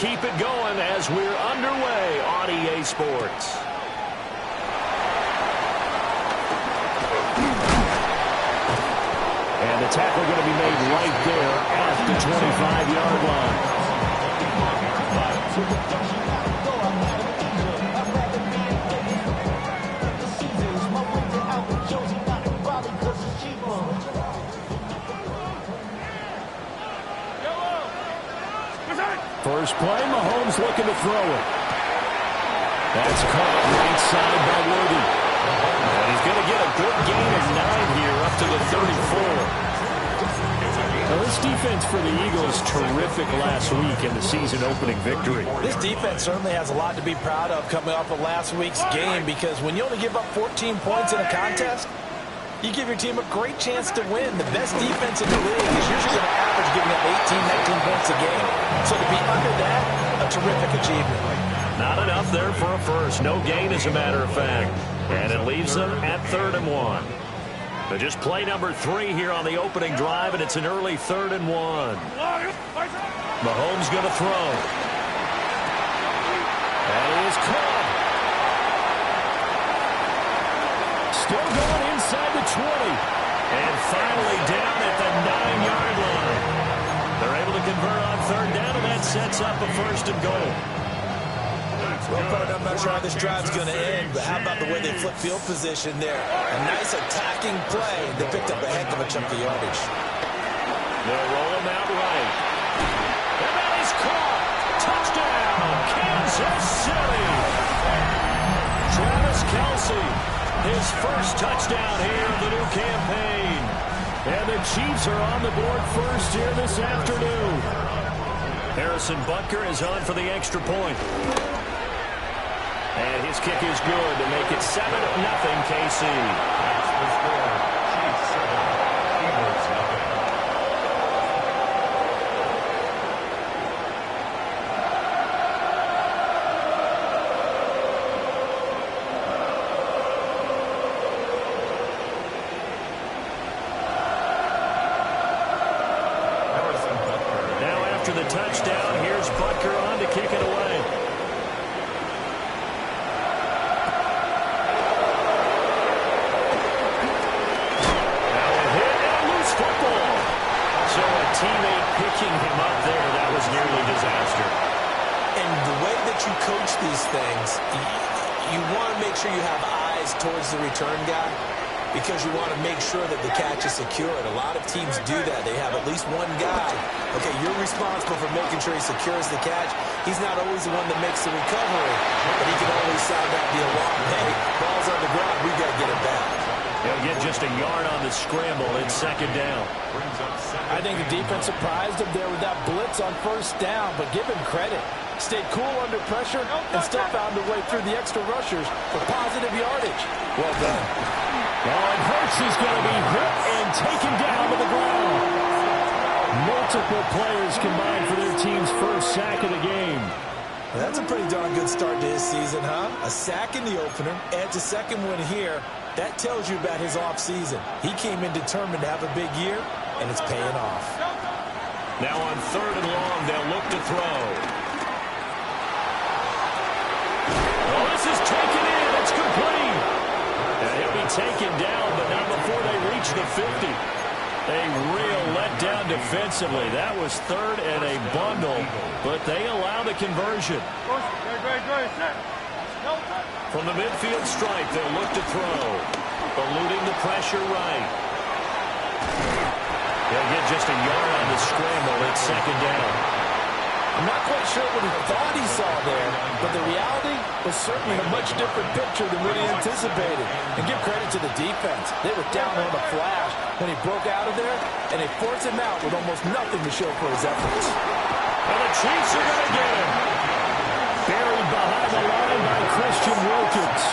keep it going as we're underway on EA Sports. And the tackle going to be made right there at the 25-yard line. First play, Mahomes looking to throw it. That's caught right side by Worthy. And he's going to get a good gain of 9 here up to the 34. Now, this defense for the Eagles, terrific last week in the season-opening victory. This defense certainly has a lot to be proud of coming off of last week's game, because when you only give up 14 points in a contest, you give your team a great chance to win. The best defense in the league is usually going to average giving up 18, 19 points a game. So to be under that, a terrific achievement. Not enough there for a first. No gain, as a matter of fact. And it leaves them at 3rd and 1. But just play number 3 here on the opening drive, and it's an early 3rd and 1. Mahomes going to throw. That is caught. Still going inside the 20. And finally down at the 9-yard line. They're able to convert on 3rd down, and that sets up a 1st and goal. Well, Bert, I'm not sure how this drive's going to end, but how about the way they flip field position there? A nice attacking play. They picked up a heck of a chunk of yardage. They'll roll him out right. And that is caught. Touchdown, Kansas City. Travis Kelce, his first touchdown here of the new campaign. And the Chiefs are on the board first here this afternoon. Harrison Butker is on for the extra point. And his kick is good to make it 7-0 KC. Now after the touchdown, here's Butker on to kick it away. Teammate picking him up there, that was nearly disaster. And the way that you coach these things, you want to make sure you have eyes towards the return guy, because you want to make sure that the catch is secured. A lot of teams do that. They have at least one guy. Okay, you're responsible for making sure he secures the catch. He's not always the one that makes the recovery, but he can always sound out the alarm. Hey, ball's on the ground. We got to get it back. He'll get just a yard on the scramble. It's 2nd down. I think the defense surprised him there with that blitz on 1st down, but give him credit. Stayed cool under pressure and still found a way through the extra rushers for positive yardage. Well done. Oh, and Hurts is going to be hit and taken down to the ground. Multiple players combined for their team's first sack of the game. Well, that's a pretty darn good start to his season, huh? A sack in the opener, adds a 2nd one here. That tells you about his offseason. He came in determined to have a big year, and it's paying off. Now on 3rd and long, they'll look to throw. Well, this is taken in. It's complete. And he'll be taken down, but not before they reach the 50. A real letdown defensively. That was 3rd and a bundle, but they allow the conversion. From the midfield stripe, they'll look to throw. Eluding the pressure right. They'll get just a yard on the scramble. It's 2nd down. I'm not quite sure what he thought he saw there, but the reality was certainly a much different picture than what he anticipated. And give credit to the defense. They were down on the flash when he broke out of there, and they forced him out with almost nothing to show for his efforts. And the Chiefs are going to get him. Buried behind the line by Christian Wilkins.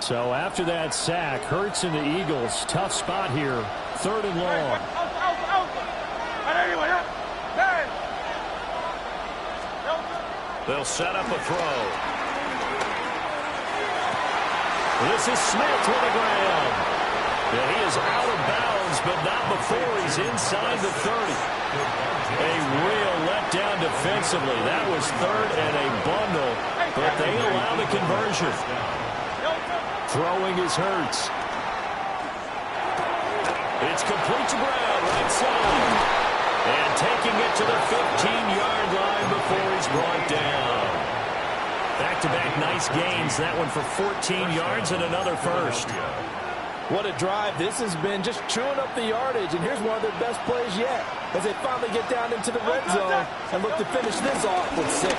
So after that sack, Hurts and the Eagles, tough spot here. 3rd and long. They'll set up a throw. This is Smith with the ground. And he is out of bounds, but not before he's inside the 30. A real letdown defensively. That was third and a bundle, but they allow the conversion. Throwing is Hurts. It's complete to Brown, right side. And taking it to the 15-yard line before he's brought down. Back-to-back nice gains. That one for 14 yards and another first. What a drive this has been, just chewing up the yardage. And here's one of their best plays yet as they finally get down into the red zone and look to finish this off with 6.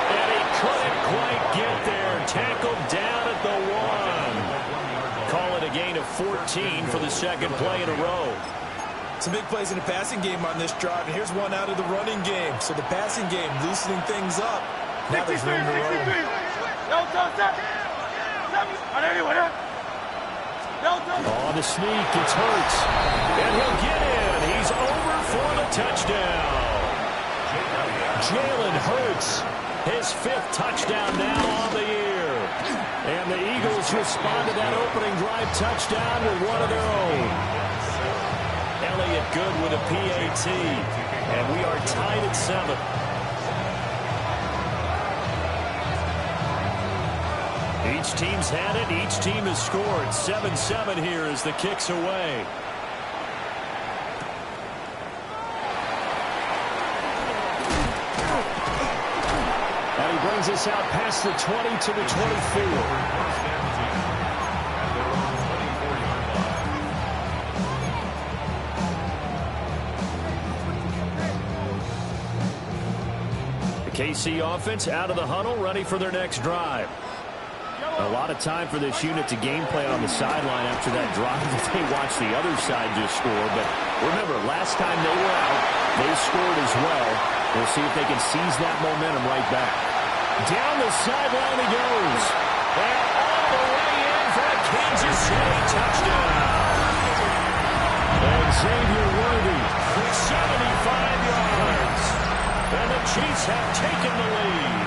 And he couldn't quite get there. Tackled down at the 1. Call it a gain of 14 for the second play in a row. Some big plays in the passing game on this drive, and here's one out of the running game. So the passing game loosening things up. Now there's room to roam. On the sneak, it's Hurts. And he'll get in. He's over for the touchdown. Jalen Hurts, his 5th touchdown now on the year. And the Eagles respond to that opening drive touchdown with one of their own. Elliott good with a PAT. And we are tied at 7. Each team's had it. Each team has scored. 7-7 here as the kick's away. And he brings us out past the 20 to the 24. KC offense out of the huddle, ready for their next drive. A lot of time for this unit to game plan on the sideline after that drive that they watched the other side just score. But remember, last time they were out, they scored as well. We'll see if they can seize that momentum right back. Down the sideline he goes. And all the way in for a Kansas City touchdown. And Xavier Worthy for 75 yards. And the Chiefs have taken the lead.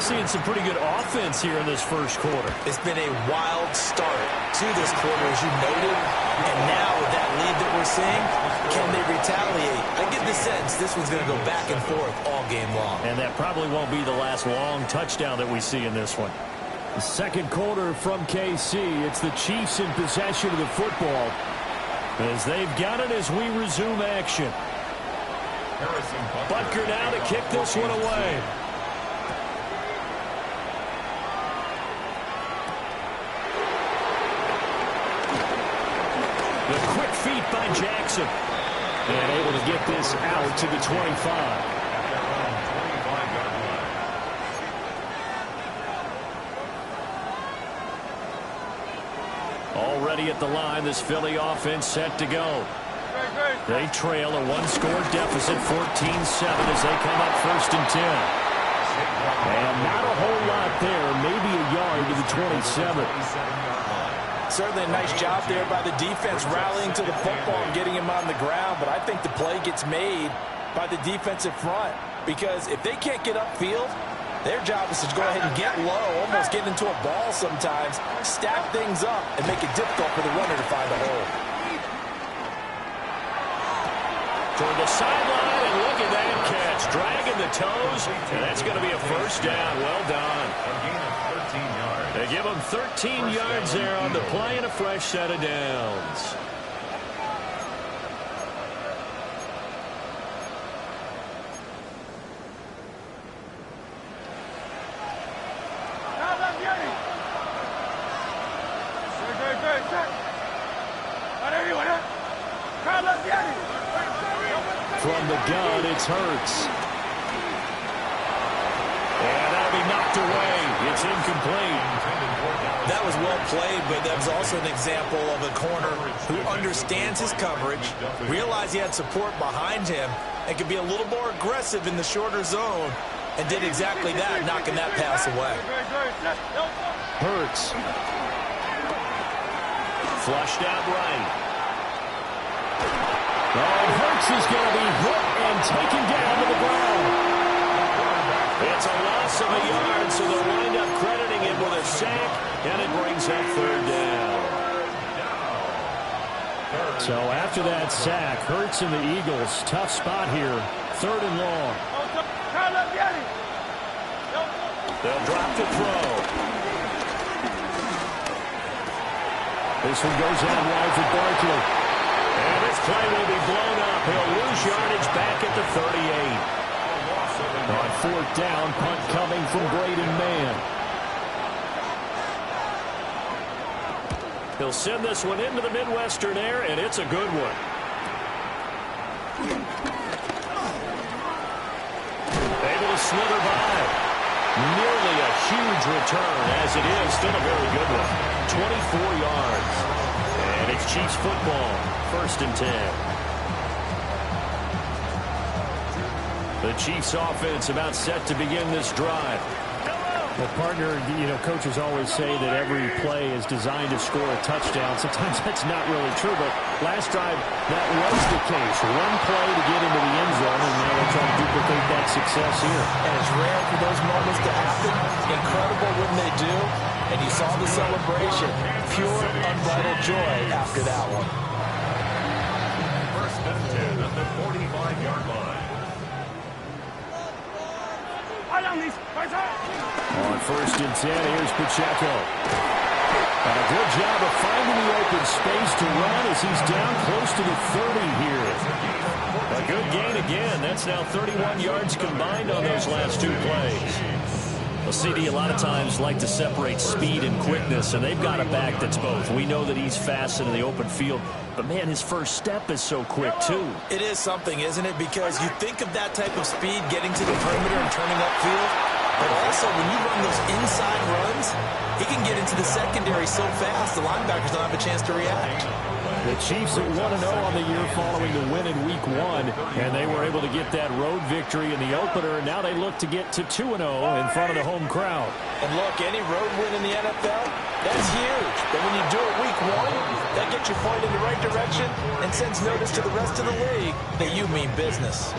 Seeing some pretty good offense here in this first quarter. It's been a wild start to this quarter, as you noted. And now with that lead that we're seeing, can they retaliate? I get the sense this one's going to go back and forth all game long. And that probably won't be the last long touchdown that we see in this one. The second quarter from KC. It's the Chiefs in possession of the football as they've got it as we resume action. Butker now to kick this one away. The quick feet by Jackson. And able to get this out to the 25. Already at the line, this Philly offense set to go. They trail a one-score deficit, 14-7 as they come up 1st and 10. And not a whole lot there, maybe a yard to the 27. Certainly a nice job there by the defense rallying to the football and getting him on the ground, but I think the play gets made by the defensive front because if they can't get upfield, their job is to go ahead and get low, almost get into a ball sometimes, stack things up, and make it difficult for the runner to find a hole. Toward the sideline, and look at that catch. Dragging the toes, and that's going to be a first down. Well done. They give them 13 yards there on the play and a fresh set of downs. From the gun, it's Hurts. And that'll be knocked away. It's incomplete. That was well played, but that was also an example of a corner who understands his coverage, realized he had support behind him, and could be a little more aggressive in the shorter zone, and did exactly that, knocking that pass away. Hurts. Flushed out right. Oh, Hurts is going to be hit and taken down to the ground. It's a loss of a yard, so they'll wind up crediting him with a sack, and it brings up third down. So after that sack, Hurts and the Eagles, tough spot here, third and long. They'll drop to throw. This one goes out wide for Barkley. And this play will be blown up. He'll lose yardage back at the 38. On fourth down, punt coming from Braden Mann. He'll send this one into the Midwestern air, and it's a good one. Able to slither by. Nearly a huge return, as it is. Still a very good one. 24 yards. And it's Chiefs football. First and 10. The Chiefs offense about set to begin this drive. Well, partner, coaches always say that every play is designed to score a touchdown. Sometimes that's not really true, but last drive, that was the case. One play to get into the end zone, and now they're trying to duplicate that success here. And it's rare for those moments to happen. Incredible when they do. And you saw the celebration. Pure, unbridled joy after that one. First and 10 at the 45-yard line. On first and 10, here's Pacheco. And a good job of finding the open space to run as he's down close to the 30 here. A good gain again. That's now 31 yards combined on those last two plays. Well, CD, a lot of times like to separate speed and quickness, and they've got a back that's both. We know that he's fast in the open field, but, man, his first step is so quick, too. It is something, isn't it? Because you think of that type of speed getting to the perimeter and turning upfield, but also when you run those inside runs, he can get into the secondary so fast the linebackers don't have a chance to react. The Chiefs at 1-0 on the year following the win in Week 1, and they were able to get that road victory in the opener, and now they look to get to 2-0 in front of the home crowd. And look, any road win in the NFL, that's huge. But when you do it Week 1, that gets you pointed in the right direction and sends notice to the rest of the league that you mean business.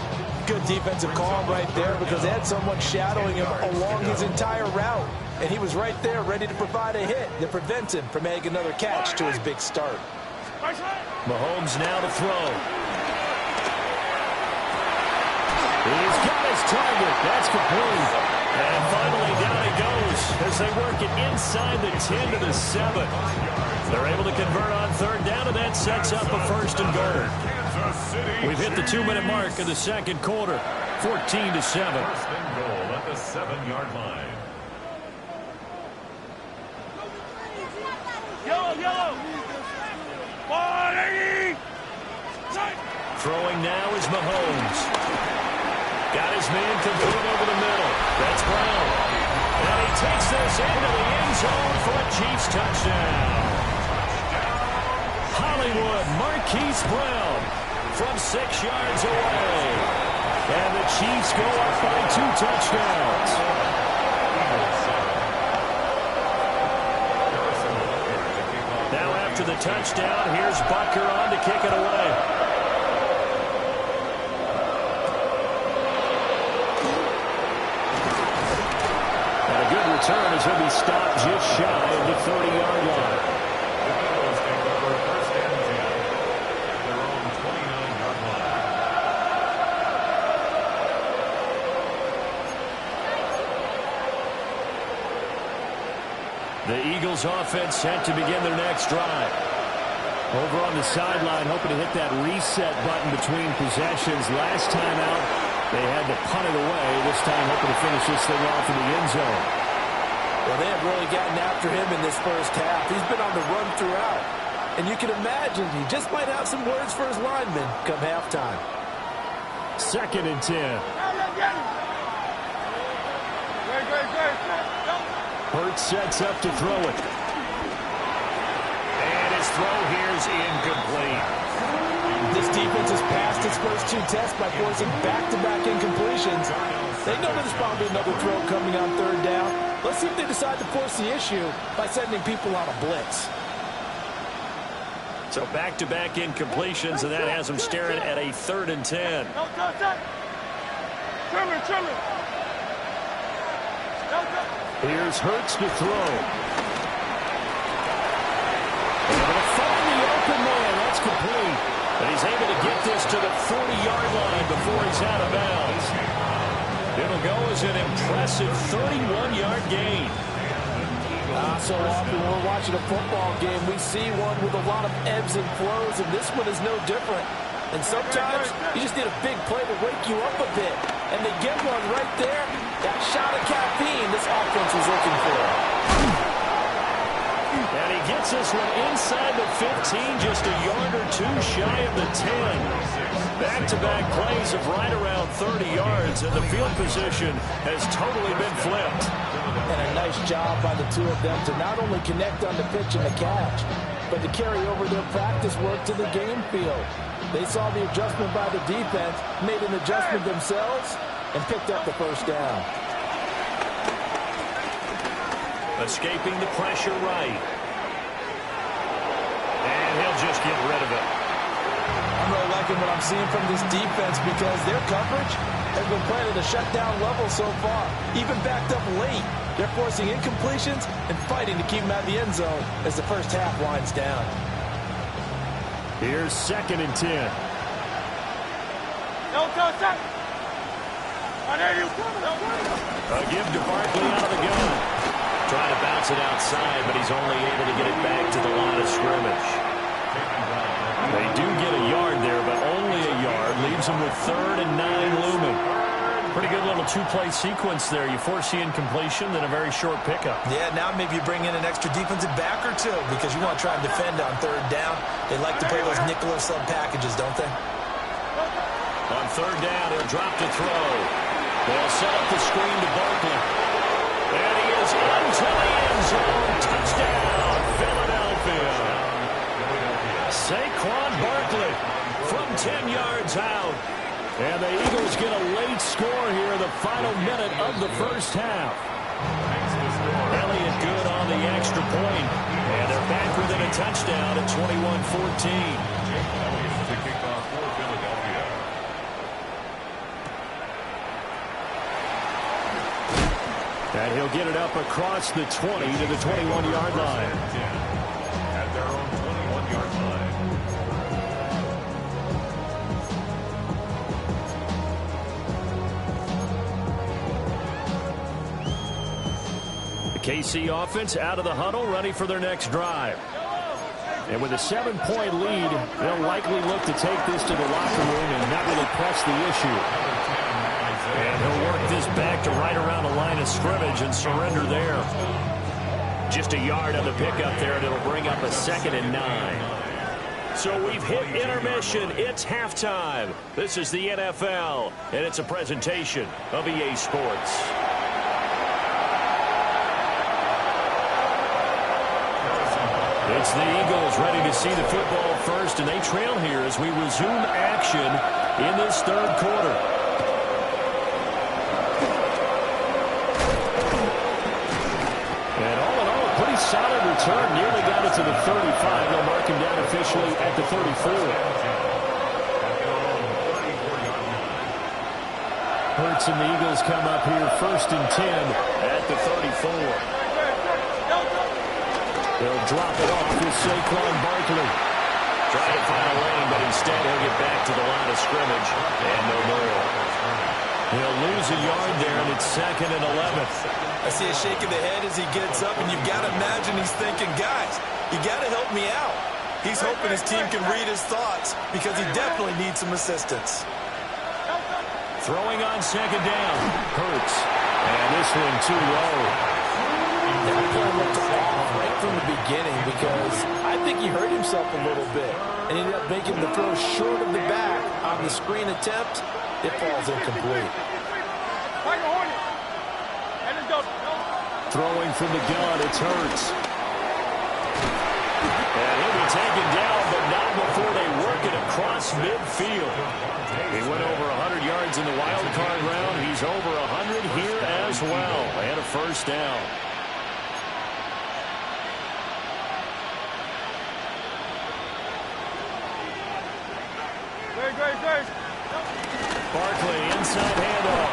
Good defensive call right there because they had someone shadowing him along his entire route. And he was right there ready to provide a hit that prevents him from making another catch to his big start. Mahomes now to throw. He's got his target. That's complete. And finally down he goes as they work it inside the 10 to the 7. They're able to convert on third down, and that sets up a first and goal. We've hit the 2-minute mark of the second quarter. 14-7. First and goal at the 7-yard line. Throwing now is Mahomes. Got his man complete over the middle. That's Brown. And he takes this into the end zone for a Chiefs touchdown. Hollywood Marquise Brown from 6 yards away. And the Chiefs go up by 2 touchdowns. Now after the touchdown, here's Butker on to kick it away. Return as he'll be stopped just shy of the 30-yard line. First and 10 at their own 29-yard line. The Eagles offense set to begin their next drive. Over on the sideline, hoping to hit that reset button between possessions. Last time out, they had to punt it away. This time hoping to finish this thing off in the end zone. Well, they have really gotten after him in this first half. He's been on the run throughout. And you can imagine he just might have some words for his linemen come halftime. Second and 10. Hurts sets up to throw it. And his throw here is incomplete. This defense has passed its first 2 tests by forcing back-to-back incompletions. They know there's probably another throw coming on third down. Let's see if they decide to force the issue by sending people on a blitz. So back-to-back incompletions, and that has him staring at a 3rd and 10. Here's Hurts to throw. Able to find the open man. That's complete. And he's able to get this to the 40-yard line before he's out of bounds. It'll go as an impressive 31-yard gain. So often when we're watching a football game, we see one with a lot of ebbs and flows, and this one is no different. And sometimes you just need a big play to wake you up a bit. And they get one right there. That shot of caffeine this offense was looking for. And he gets this one inside the 15, just a yard or two shy of the 10. Back-to-back plays of right around 30 yards, and the field position has totally been flipped. And a nice job by the two of them to not only connect on the pitch and the catch, but to carry over their practice work to the game field. They saw the adjustment by the defense, made an adjustment themselves, and picked up the first down. Escaping the pressure right. And he'll just get rid of it. I'm really liking what I'm seeing from this defense because their coverage has been playing at a shutdown level so far. Even backed up late, they're forcing incompletions and fighting to keep them out of the end zone as the first half winds down. Here's 2nd and 10. A give to Barkley out of the gun. Trying to bounce it outside, but he's only able to get it back to the line of scrimmage. They do get a yard there, but only a yard. Leaves them with 3rd and 9 looming. Pretty good little two-play sequence there. You force the incompletion, then a very short pickup. Yeah, now maybe you bring in an extra defensive back or two because you want to try and defend on 3rd down. They like to play those nickel or sub packages, don't they? On 3rd down, he'll drop to throw. They'll set up the screen to Barkley. And he is into the end zone. Touchdown, Philadelphia. Saquon Barkley from 10 yards out. And the Eagles get a late score here in the final minute of the first half. Elliott good on the extra point. And they're back within a touchdown at 21-14. And he'll get it up across the 20 to the 21-yard line. At their own 21-yard line. The KC offense out of the huddle, ready for their next drive. And with a 7-point lead, they'll likely look to take this to the locker room and not really press the issue. And he'll work this back to right around the line of scrimmage and surrender there. Just a yard on the pickup there, and it'll bring up a 2nd and 9. So we've hit intermission. It's halftime. This is the NFL, and it's a presentation of EA Sports. It's the Eagles ready to see the football first, and they trail here as we resume action in this 3rd quarter. Solid return, nearly got it to the 35. They'll mark him down officially at the 34. Hurts and the Eagles come up here 1st and 10 at the 34. They'll drop it off with Saquon Barkley. Try to find a lane, but instead he'll get back to the line of scrimmage and no more. He'll lose a yard there, and it's 2nd and 11. I see a shake of the head as he gets up, and you've got to imagine he's thinking, guys, you got to help me out. He's hoping his team can read his thoughts because he definitely needs some assistance. Throwing on 2nd down. Hurts. And this one too low. That play looked off right from the beginning because I think he hurt himself a little bit and ended up making the throw short of the back on the screen attempt. It falls incomplete. Throwing from the gun, it's Hurts. And he'll be taken down, but not before they work it across midfield. He went over 100 yards in the wild card round. He's over 100 here as well. And a 1st down. Barkley, inside handoff.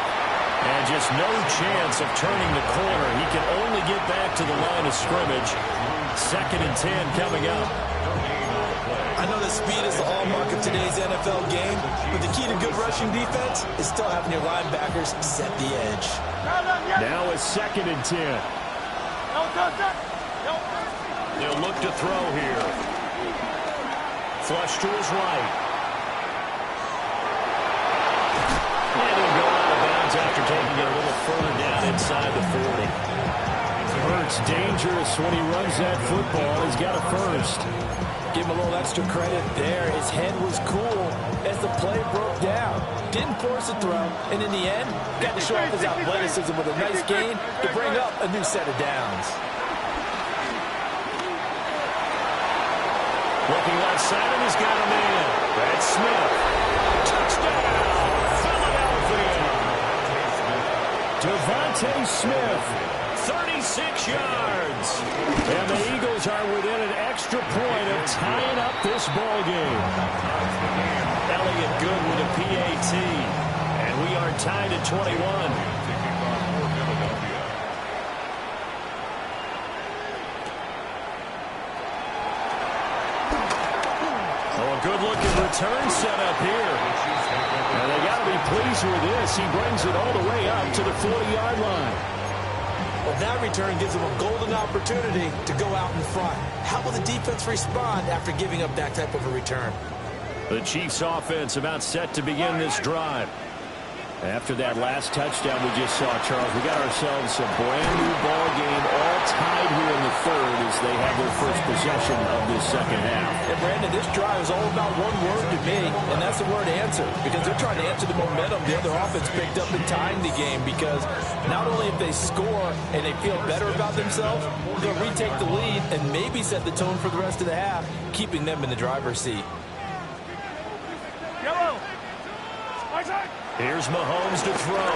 And just no chance of turning the corner. He can only get back to the line of scrimmage. 2nd and 10 coming up. I know that speed is the hallmark of today's NFL game, but the key to good rushing defense is still having your linebackers set the edge. Now it's 2nd and 10. They'll look to throw here. Flush to his right. And he'll go out of bounds after taking it a little further down inside the 40. Hurts dangerous when he runs that football. He's got a first. Give him a little extra credit there. His head was cool as the play broke down. Didn't force a throw, and in the end, got to show off his athleticism with a nice gain to bring up a new set of downs. Looking left side, and he's got a man. That's Smith. Touchdown, Philadelphia. Devontae Smith. 36 yards. And the Eagles are within an extra point of tying up this ball game. Elliott good with a PAT. And we are tied at 21. Oh, a good-looking return set up here. And they got to be pleased with this. He brings it all the way up to the 40-yard line. Well, that return gives them a golden opportunity to go out in front. How will the defense respond after giving up that type of a return? The Chiefs offense about set to begin this drive. After that last touchdown we just saw, Charles, we got ourselves a brand new ball game, all tied here in the 3rd as they have their first possession of this 2nd half. And Brandon, this drive is all about one word to me, and that's the word answer, because they're trying to answer the momentum the other offense picked up in tying the game, because not only if they score and they feel better about themselves, they'll retake the lead and maybe set the tone for the rest of the half, keeping them in the driver's seat. Here's Mahomes to throw.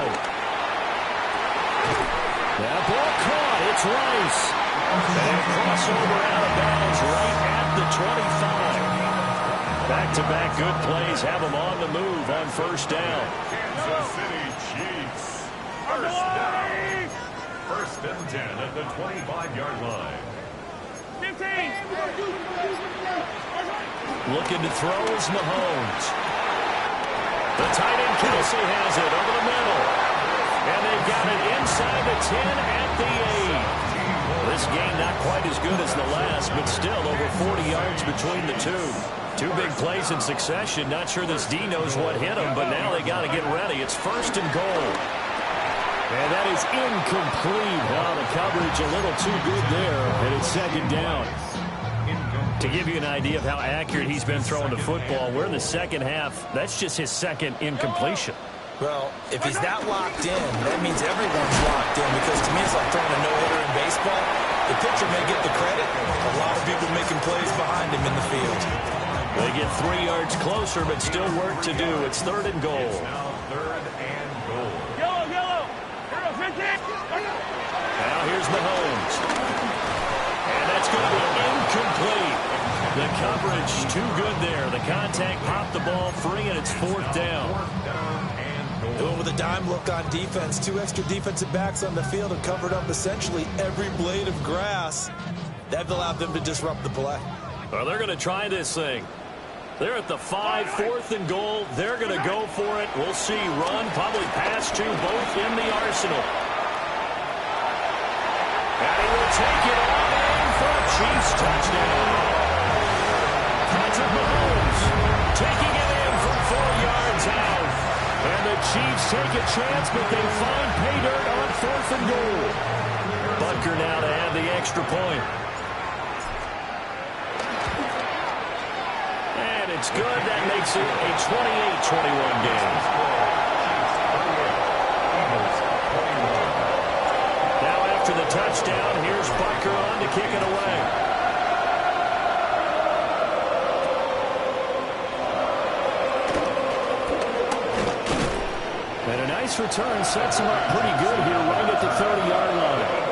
That ball caught. It's Rice. And crossover out of bounds right at the 25. Back-to-back good plays have them on the move on 1st down. Kansas City Chiefs. First down. 1st and 10 at the 25-yard line. Looking to throw is Mahomes. The tight end Kelsey has it over the middle. And they've got it inside the 10 at the 8. This game not quite as good as the last, but still over 40 yards between the two. Two big plays in succession. Not sure this D knows what hit him, but now they got to get ready. It's 1st and goal. And that is incomplete. Oh, the coverage a little too good there, and it's 2nd down. To give you an idea of how accurate he's been throwing the football, we're in the 2nd half. That's just his 2nd incompletion. Well, if he's that locked in, that means everyone's locked in, because to me it's like throwing a no-hitter in baseball. The pitcher may get the credit. A lot of people making plays behind him in the field. They get 3 yards closer, but still work to do. It's 3rd and goal. Now 3rd and goal. Now here's Mahomes. And that's going to be incomplete. The coverage too good there. The contact popped the ball free, and it's 4th down. Going with a dime look on defense. 2 extra defensive backs on the field and covered up essentially every blade of grass. That allowed them to disrupt the play. Well, they're going to try this thing. They're at the 5, 4th and goal. They're going to go for it. We'll see. Run, probably pass to both in the arsenal. And he will take it on in for a Chiefs touchdown. Patrick Mahomes taking it in from 4 yards out. And the Chiefs take a chance, but they find pay dirt on 4th and goal. Butker now to add the extra point. And it's good. That makes it a 28-21 game. Now after the touchdown, here's Butker on to kick it away. And a nice return sets him up pretty good here right at the 30-yard line.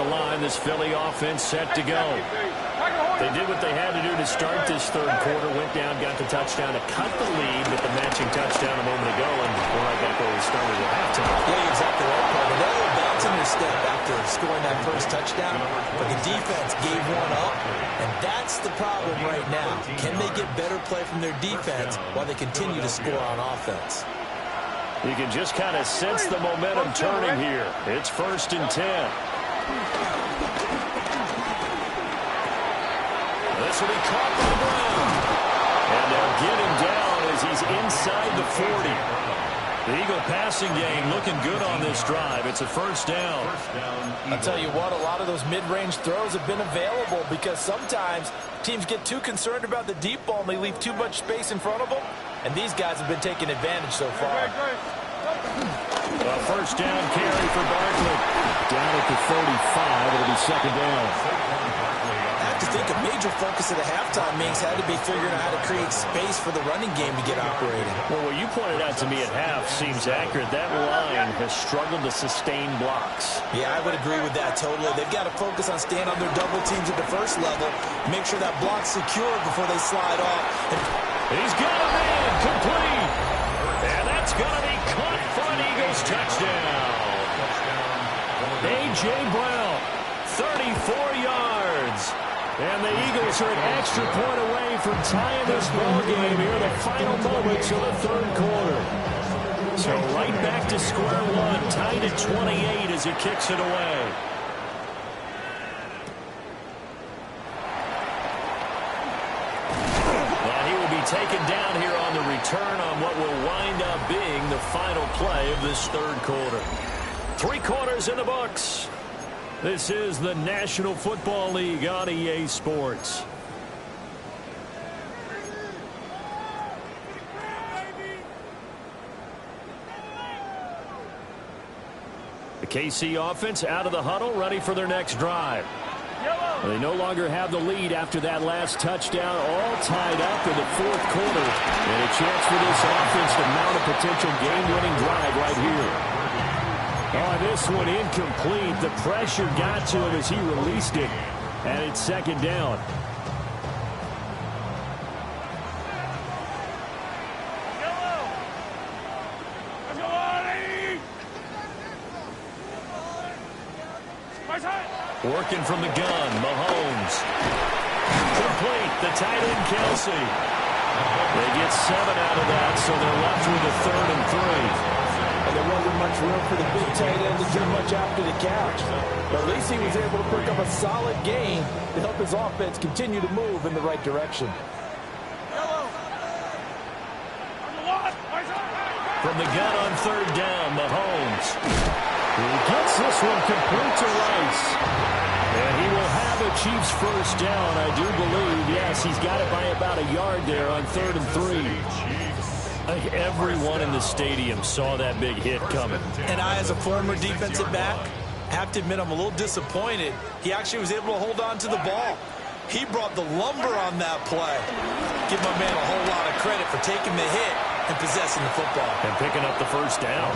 the line. This Philly offense set to go. They did what they had to do to start this third quarter. Went down, got the touchdown to cut the lead with the matching touchdown a moment ago, and we're right back where we started at halftime. Yeah, you're exactly right, Paul. They had a little bounce in their step after scoring that first touchdown, but the defense gave one up, and that's the problem right now. Can they get better play from their defense while they continue to score on offense? You can just kind of sense the momentum turning here. It's 1st and 10. This will be caught by Brown. And they'll get him down as he's inside the 40. The Eagle passing game looking good on this drive. It's a 1st down. I'll tell you what, a lot of those mid-range throws have been available because sometimes teams get too concerned about the deep ball and they leave too much space in front of them. And these guys have been taking advantage so far. A 1st down carry for Barkley. Down at the 35. It'll be 2nd down. I have to think a major focus of the halftime meetings had to be figuring out how to create space for the running game to get operating. Well, what you pointed out to me at half seems accurate. That line has struggled to sustain blocks. Yeah, I would agree with that totally. They've got to focus on staying on their double teams at the first level, make sure that block's secure before they slide off. He's got a man complete. And that's going to be caught for an Eagles touchdown. A.J. Brown, 34 yards. And the Eagles are an extra point away from tying this ball game here in the final moments of the third quarter. So right back to square one, tied at 28 as he kicks it away. Taken down here on the return on what will wind up being the final play of this third quarter. 3 quarters in the books. This is the National Football League on EA Sports. The KC offense out of the huddle, ready for their next drive. They no longer have the lead after that last touchdown, all tied up in the fourth quarter. And a chance for this offense to mount a potential game-winning drive right here. Oh, this one incomplete. The pressure got to him as he released it. And it's 2nd down. Working from the gun, Mahomes. Complete, the tight end, Kelsey. They get 7 out of that, so they're left with a 3rd and 3. And there wasn't much room for the big tight end to do much after the catch. But at least he was able to pick up a solid gain to help his offense continue to move in the right direction. From the gun on 3rd down, Mahomes. He gets this one complete to Rice. And he will have a Chiefs 1st down, I do believe. Yes, he's got it by about a yard there on 3rd and 3. I think everyone in the stadium saw that big hit coming. And I, as a former defensive back, have to admit I'm a little disappointed. He actually was able to hold on to the ball. He brought the lumber on that play. Give my man a whole lot of credit for taking the hit and possessing the football. And picking up the 1st down.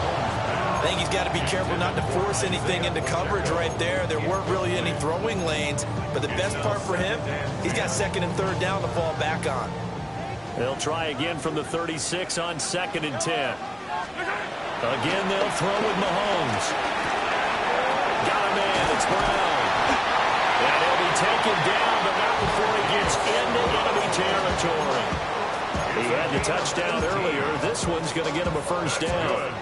I think he's got to be careful not to force anything into coverage right there. There weren't really any throwing lanes, but the best part for him, he's got 2nd and 3rd down to fall back on. They'll try again from the 36 on 2nd and 10. Again, they'll throw with Mahomes. Got a man, it's Brown. And he'll be taken down, but not before he gets into enemy territory. He had the touchdown earlier. This one's going to get him a 1st down.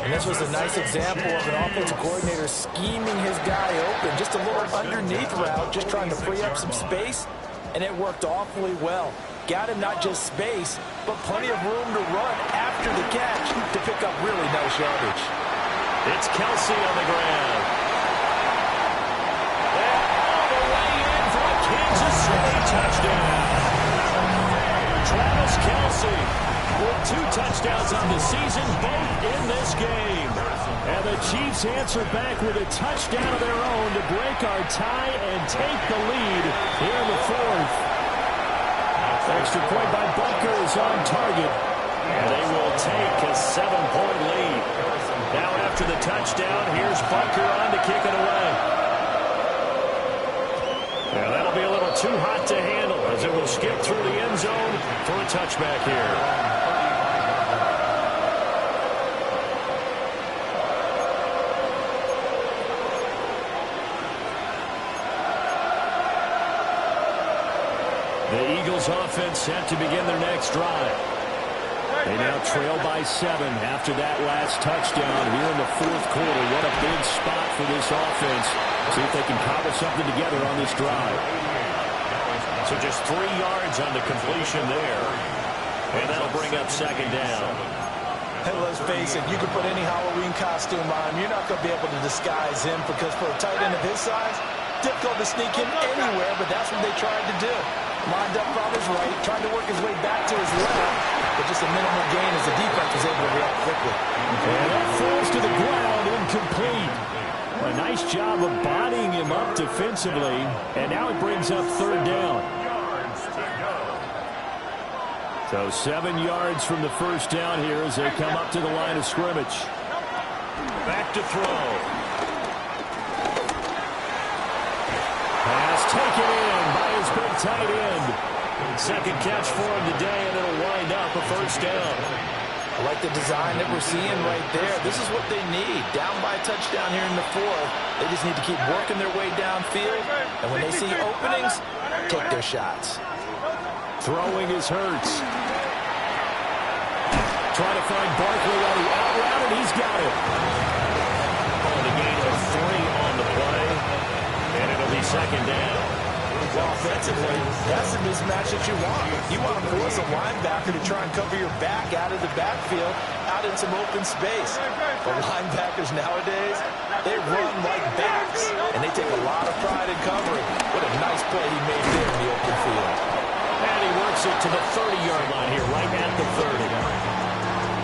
And this was a nice example of an offensive coordinator scheming his guy open. Just a little underneath route, just trying to free up some space, and it worked awfully well. Got him not just space, but plenty of room to run after the catch to pick up really nice yardage. It's Kelsey on the ground. And all the way in for a Kansas City touchdown. Travis Kelsey with 2 touchdowns on the season, both in this game. And the Chiefs answer back with a touchdown of their own to break our tie and take the lead here in the 4th. Extra point by Butker is on target. And they will take a 7-point lead. Now after the touchdown, here's Butker on to kick it away. too hot to handle as it will skip through the end zone for a touchback here. The Eagles offense set to begin their next drive. They now trail by 7 after that last touchdown here in the fourth quarter. What a big spot for this offense. See if they can cobble something together on this drive. So just 3 yards on the completion there. And that'll bring up second down. Hey, let's face it, you can put any Halloween costume on him. You're not going to be able to disguise him because for a tight end of his size, difficult to sneak him anywhere, but that's what they tried to do. Lined up on his right, tried to work his way back to his left, but just a minimal gain as the defense was able to react quickly. And that falls to the ground, incomplete. A nice job of bodying him up defensively, and now it brings up third down. So 7 yards from the first down here as they come up to the line of scrimmage. Back to throw. Pass taken in by his big tight end. Second catch for him today, and it'll wind up a first down. I like the design that we're seeing right there. This is what they need. Down by a touchdown here in the fourth. They just need to keep working their way downfield. And when they see openings, take their shots. Throwing is Hurts. Trying to find Barkley on the out route, and he's got it. On the gain of 3 on the play, and it'll be second down. Well, offensively, that's the mismatch that you want. You want to force a linebacker to try and cover your back out of the backfield, out in some open space. But linebackers nowadays, they run like backs, and they take a lot of pride in covering. What a nice play he made there in the open field. And he works it to the 30-yard line here, right at the 30.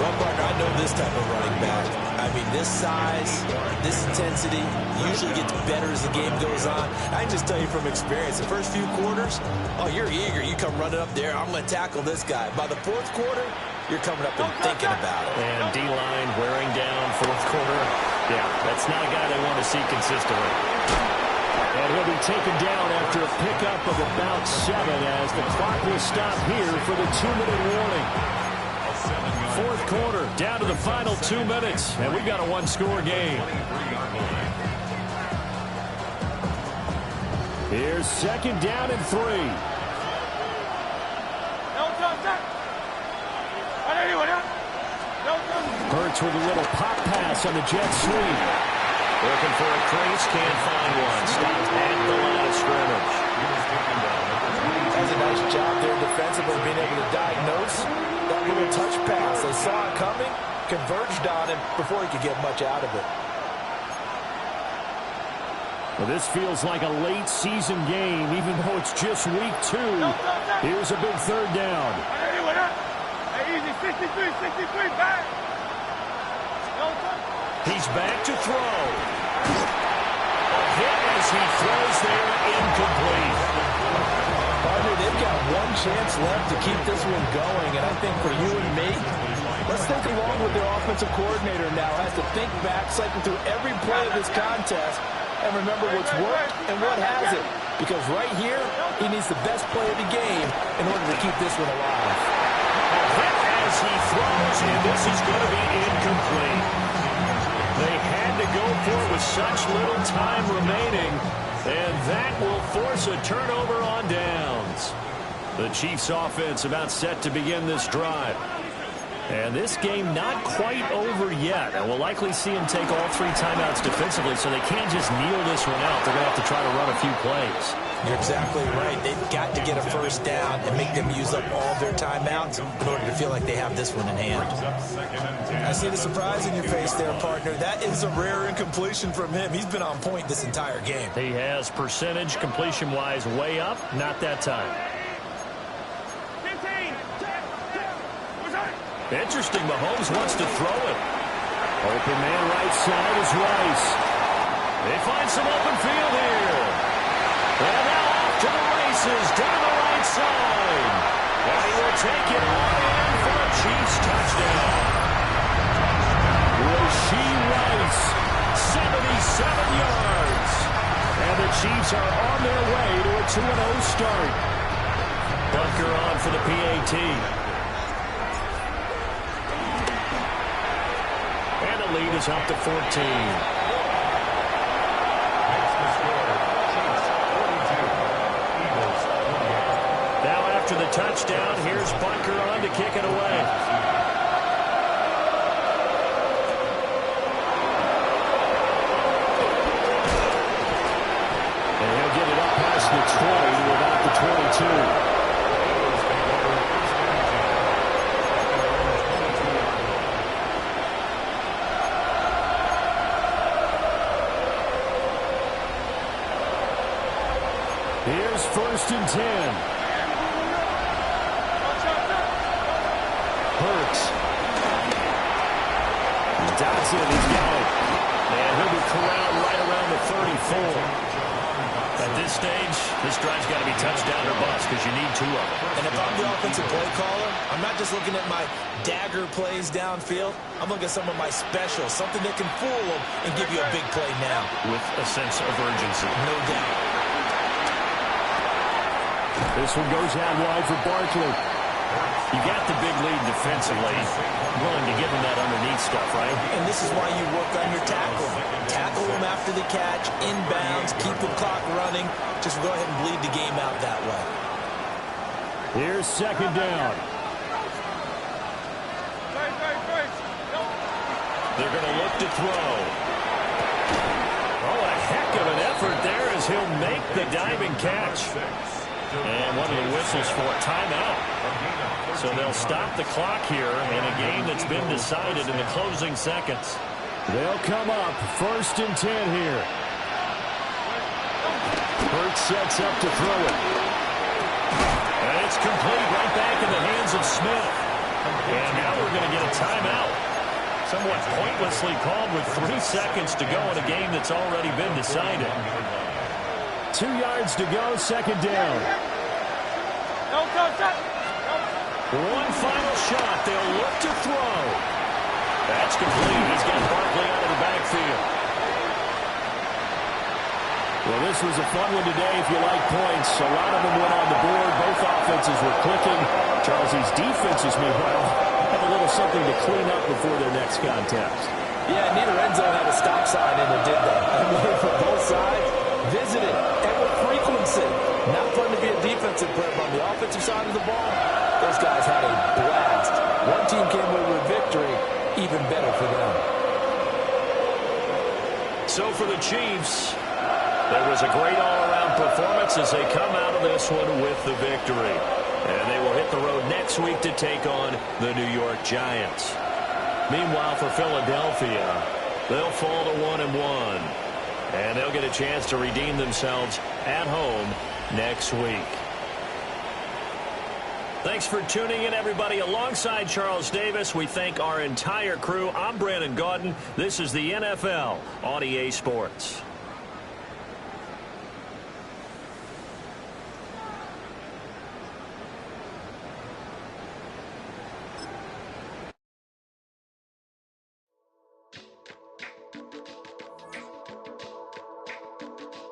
Well, partner, I know this type of running back. I mean, this size, this intensity usually gets better as the game goes on. I can just tell you from experience, the first few quarters, oh, you're eager. You come running up there, I'm going to tackle this guy. By the fourth quarter, you're coming up and thinking about it. And D-line wearing down fourth quarter. Yeah, that's not a guy they want to see consistently. And he'll be taken down after a pickup of about 7 as the clock will stop here for the 2-minute warning. Fourth quarter, down to the final 2 minutes, and we've got a 1-score game. Here's second down and 3. Hurts with a little pop pass on the jet sweep. Looking for a crease, can't find one. Stopped at the line of scrimmage. Does a nice job there defensively being able to diagnose that little touch pass. They saw it coming, converged on him before he could get much out of it. Well, this feels like a late season game, even though it's just week 2. Here's a big third down. He's back to throw. A hit as he throws there, incomplete. Partner, they've got one chance left to keep this one going, and I think for you and me, let's think along with their offensive coordinator now. Has to think back, cycle through every play of this contest, and remember what's worked and what hasn't. Because right here, he needs the best play of the game in order to keep this one alive. A hit as he throws, and this is going to be incomplete. They had to go for it with such little time remaining, and that will force a turnover on downs. The Chiefs offense about set to begin this drive. And this game not quite over yet. And we'll likely see him take all 3 timeouts defensively, so they can't just kneel this one out. They're going to have to try to run a few plays. You're exactly right. They've got to get a first down and make them use up all their timeouts in order to feel like they have this one in hand. I see the surprise in your face there, partner. That is a rare incompletion from him. He's been on point this entire game. He has percentage completion-wise way up. Not that time. Interesting, Mahomes wants to throw it. Open man right side is Rice. They find some open field here. And now off to the races down the right side. And he will take it all in for a Chiefs touchdown. Rashee Rice, 77 yards. And the Chiefs are on their way to a 2-0 start. start. Bunker on for the PAT. And the lead is up to 14. After the touchdown, here's Bunker on to kick it away. And he'll get it up past the 20 to about the 22. Here's 1st and 10. Hurts. Dotson, he's got it. And he'll be corralled right around the 34. At this stage, this drive's got to be touchdown or bust because you need 2 of them. And if I'm the offensive play caller, I'm not just looking at my dagger plays downfield. I'm looking at some of my specials, something that can fool them and give you a big play now. With a sense of urgency. No doubt. This one goes out wide for Barkley. You got the big lead defensively. Willing to give him that underneath stuff, right? And this is why you work on your tackle. Tackle him after the catch, inbounds, keep the clock running. Just go ahead and bleed the game out that way. Here's 2nd down. They're going to look to throw. Oh, a heck of an effort there as he'll make the diving catch. And one of the whistles for a timeout. So they'll stop the clock here in a game that's been decided in the closing seconds. They'll come up 1st and 10 here. Hurts sets up to throw it. And it's complete right back in the hands of Smith. And now we're going to get a timeout. Somewhat pointlessly called with 3 seconds to go in a game that's already been decided. 2 yards to go, 2nd down. One final shot. They'll look to throw. That's complete. He's got Barkley out of the backfield. Well, this was a fun one today if you like points. A lot of them went on the board. Both offenses were clicking. Charles, these defenses, meanwhile, have a little something to clean up before their next contest. Yeah, neither end zone had a stop sign in it, did they? I mean, for both sides, visited at with frequency. Not fun to be a defensive player, but on the offensive side of the ball, those guys had a blast. One team came away with victory, even better for them. So for the Chiefs, there was a great all-around performance as they come out of this one with the victory. And they will hit the road next week to take on the New York Giants. Meanwhile, for Philadelphia, they'll fall to 1-1. And they'll get a chance to redeem themselves at home next week. Thanks for tuning in, everybody. Alongside Charles Davis, we thank our entire crew. I'm Brandon Gaudin. This is the NFL on EA Sports.